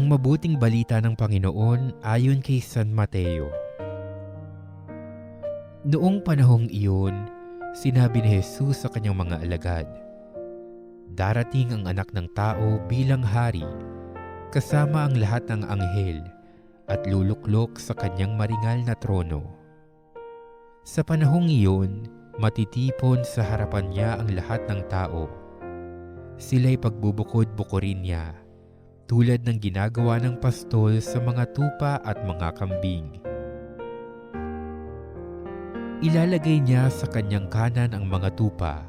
Ang mabuting balita ng Panginoon ayon kay San Mateo. Noong panahong iyon, sinabi ni Jesus sa kanyang mga alagad, "Darating ang Anak ng Tao bilang hari, kasama ang lahat ng anghel, at luluklok sa kanyang maringal na trono. Sa panahong iyon, matitipon sa harapan niya ang lahat ng tao. Sila'y pagbubukod-bukurin niya, tulad ng ginagawa ng pastol sa mga tupa at mga kambing. Ilalagay niya sa kanyang kanan ang mga tupa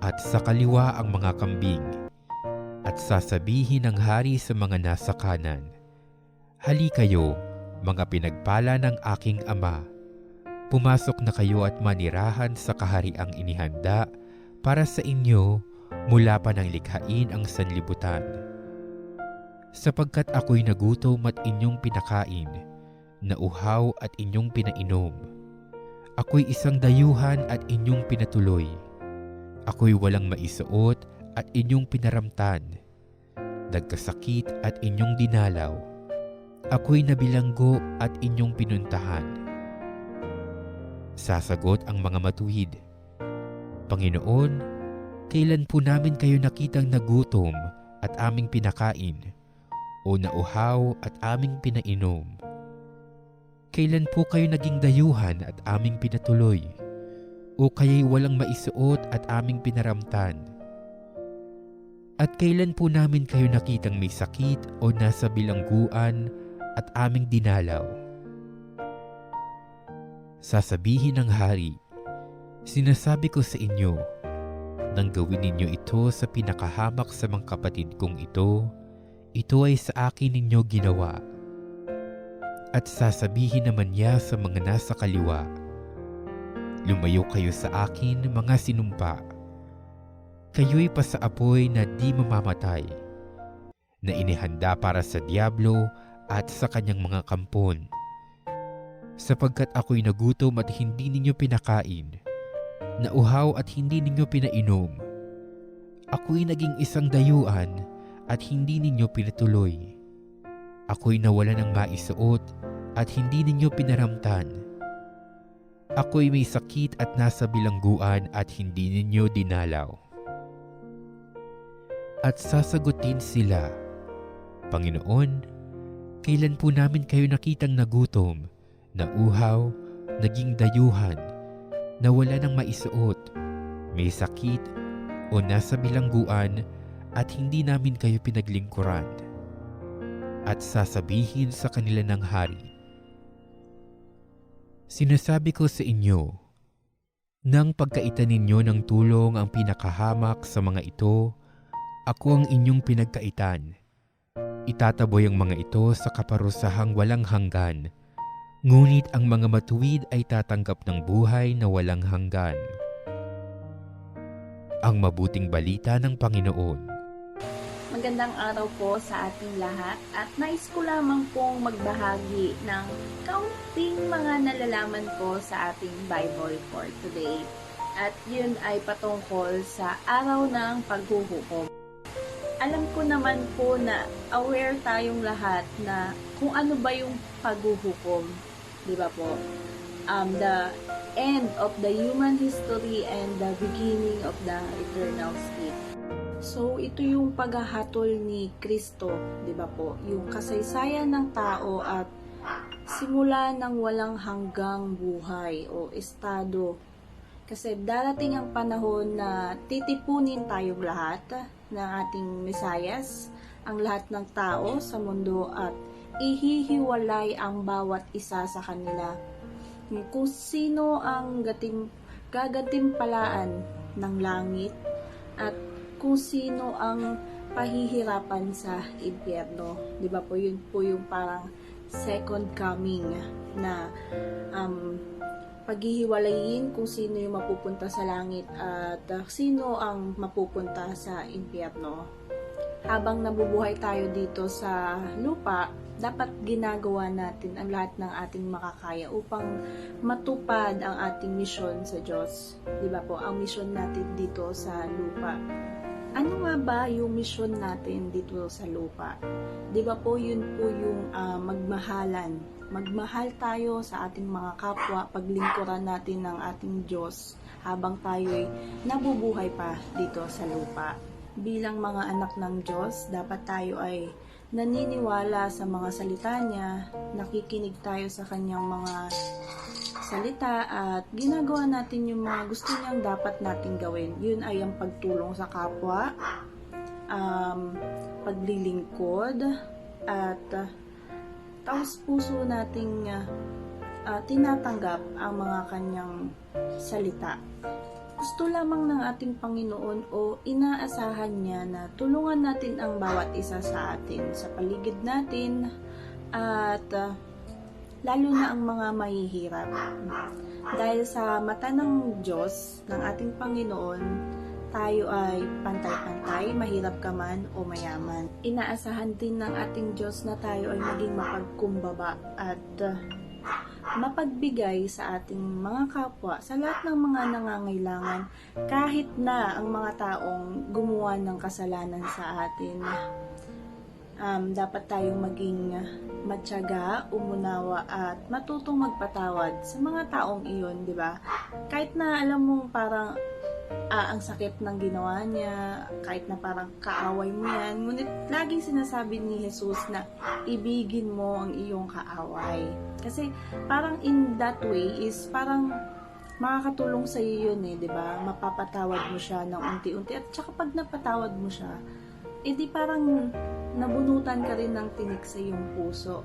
at sa kaliwa ang mga kambing, at sasabihin ng hari sa mga nasa kanan, 'Hali kayo, mga pinagpala ng aking Ama. Pumasok na kayo at manirahan sa kahariang inihanda para sa inyo mula pa nang likhain ang sanlibutan. Sapagkat ako'y nagutom at inyong pinakain, nauhaw at inyong pinainom. Ako'y isang dayuhan at inyong pinatuloy. Ako'y walang maisuot at inyong pinaramtan. Nagkasakit at inyong dinalaw. Ako'y nabilanggo at inyong pinuntahan." Sasagot ang mga matuwid, "Panginoon, kailan po namin kayo nakitang nagutom at aming pinakain, o nauhaw at aming pinainom? Kailan po kayo naging dayuhan at aming pinatuloy, o kaya'y walang maisuot at aming pinaramtan? At kailan po namin kayo nakitang may sakit o nasa bilangguan at aming dinalaw?" Sasabihin ng hari, "Sinasabi ko sa inyo, nang gawin ninyo ito sa pinakahamak sa mga kapatid kong ito ay sa akin ninyo ginawa." At sasabihin naman niya sa mga nasa kaliwa, "Lumayo kayo sa akin, mga sinumpa. Kayo'y pasaapoy na di mamamatay, na inihanda para sa diablo at sa kanyang mga kampon. Sapagkat ako'y nagutom at hindi ninyo pinakain, nauhaw at hindi ninyo pinainom. Ako'y naging isang dayuhan at hindi ninyo pinatuloy. Ako'y nawalan ng maisuot at hindi ninyo pinaramtan. Ako'y may sakit at nasa bilangguan at hindi ninyo dinalaw." At sasagutin sila, "Panginoon, kailan po namin kayo nakitang nagutom, nauhaw, naging dayuhan, nawala ng maisuot, may sakit, o nasa bilangguan at hindi namin kayo pinaglingkuran?" At sasabihin sa kanila ng hari, "Sinasabi ko sa inyo, nang pagkaitan ninyo ng tulong ang pinakahamak sa mga ito, ako ang inyong pinagkaitan. Itataboy ang mga ito sa kaparusahang walang hanggan, ngunit ang mga matuwid ay tatanggap ng buhay na walang hanggan." Ang mabuting balita ng Panginoon. Magandang araw po sa ating lahat at nais ko lamang pong magbahagi ng kaunting mga nalalaman ko sa ating Bible for today. At yun ay patungkol sa araw ng paghuhukom. Alam ko naman po na aware tayong lahat na kung ano ba yung paghuhukom. Di ba po? The end of the human history and the beginning of the eternal state. So, ito yung paghahatol ni Kristo, di ba po? Yung kasaysayan ng tao at simula ng walang hanggang buhay o estado. Kasi darating ang panahon na titipunin tayong lahat ng ating Mesiyas, ang lahat ng tao sa mundo at ihihiwalay ang bawat isa sa kanila. Kung sino ang gagatimpalaan ng langit at kung sino ang pahihirapan sa impyerno. Di ba po, yun po yung parang second coming na paghihiwalayin kung sino yung mapupunta sa langit at sino ang mapupunta sa impyerno. Habang nabubuhay tayo dito sa lupa, dapat ginagawa natin ang lahat ng ating makakaya upang matupad ang ating misyon sa Diyos. Di ba po, ang misyon natin dito sa lupa. Ano nga ba yung misyon natin dito sa lupa? Di ba po yun po yung magmahalan. Magmahal tayo sa ating mga kapwa, paglingkuran natin ng ating Diyos habang tayo'y nabubuhay pa dito sa lupa. Bilang mga anak ng Diyos, dapat tayo ay naniniwala sa mga salita niya, nakikinig tayo sa kanyang mga salita at ginagawa natin yung mga gusto niyang dapat natin gawin. Yun ay ang pagtulong sa kapwa, paglilingkod, at taos puso nating tinatanggap ang mga kanyang salita. Gusto lamang ng ating Panginoon o inaasahan niya na tulungan natin ang bawat isa sa atin, sa paligid natin, at lalo na ang mga mahihirap. Dahil sa mata ng Diyos, ng ating Panginoon, tayo ay pantay-pantay, mahirap ka man o mayaman. Inaasahan din ng ating Diyos na tayo ay maging mapagkumbaba at mapagbigay sa ating mga kapwa sa lahat ng mga nangangailangan, kahit na ang mga taong gumawa ng kasalanan sa atin. Dapat tayong maging matyaga, umunawa at matutong magpatawad sa mga taong iyon, di ba? Kahit na alam mo parang ang sakit ng ginawa niya, kahit na parang kaaway mo yan, ngunit laging sinasabi ni Jesus na ibigin mo ang iyong kaaway. Kasi parang in that way is parang makakatulong sa iyo yun di ba? Mapapatawad mo siya ng unti-unti at saka pag napatawad mo siya, di parang nabunutan ka rin ng tinik sa iyong puso.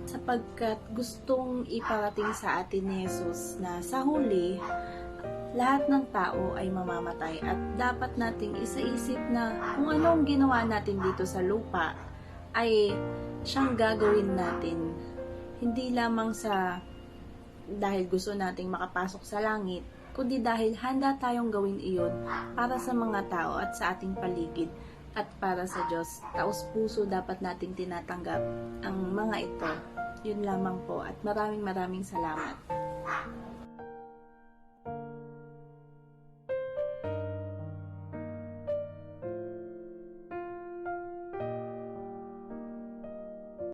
Sapagkat gustong iparating sa atin ni Jesus na sa huli, lahat ng tao ay mamamatay at dapat nating isaisip na kung ano ang ginawa natin dito sa lupa ay siyang gagawin natin. Hindi lamang sa dahil gusto nating makapasok sa langit, kundi dahil handa tayong gawin iyon para sa mga tao at sa ating paligid at para sa Diyos. Taos puso dapat nating tinatanggap ang mga ito. Yun lamang po at maraming salamat.